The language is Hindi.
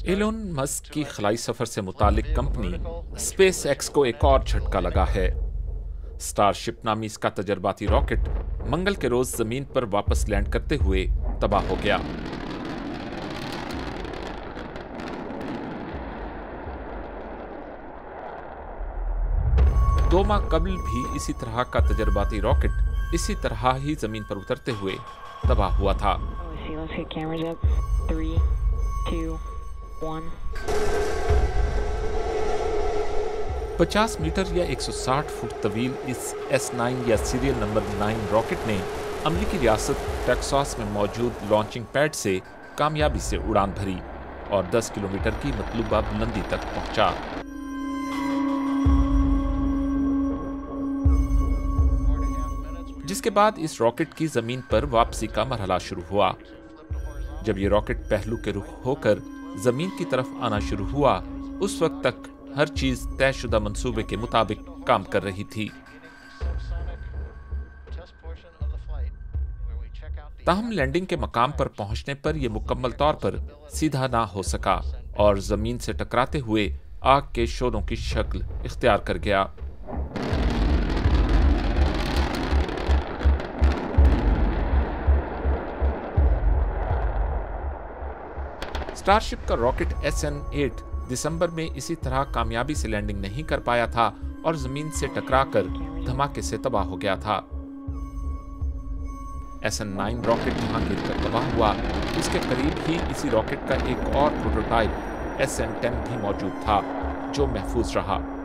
एलोन मस्क की खलाई सफर से मुतालिक कंपनी स्पेस एक्स को एक और झटका लगा है। स्टारशिप नामी इसका तजर्बाती रॉकेट मंगल के रोज जमीन पर वापस लैंड करते हुए तबाह हो गया। दो माह कबल भी इसी तरह का तजर्बाती रॉकेट इसी तरह ही जमीन पर उतरते हुए तबाह हुआ था। 50 मीटर या 160 फुट तवील इस S9 या सीरियल नंबर 9 रॉकेट ने अमेरिकी रियासत टेक्सास में मौजूद लॉन्चिंग पैड से कामयाबी से उड़ान भरी और 10 किलोमीटर की मतलूबा बुलंदी तक पहुंचा। जिसके बाद इस रॉकेट की जमीन पर वापसी का मरहला शुरू हुआ। जब ये रॉकेट पहलू के रुख होकर जमीन की तरफ आना शुरू हुआ, उस वक्त तक हर चीज तयशुदा मंसूबे के मुताबिक काम कर रही थी। ताहम लैंडिंग के मकाम पर पहुंचने पर यह मुकम्मल तौर पर सीधा ना हो सका और जमीन से टकराते हुए आग के शोलों की शक्ल इख्तियार कर गया। स्टारशिप का रॉकेट SN8 दिसंबर में इसी तरह कामयाबी से लैंडिंग नहीं कर पाया था और जमीन से टकराकर धमाके से तबाह हो गया था। SN9 रॉकेट जहां गिरकर तबाह हुआ, उसके करीब ही इसी रॉकेट का एक और प्रोटोटाइप SN10 भी मौजूद था, जो महफूज रहा।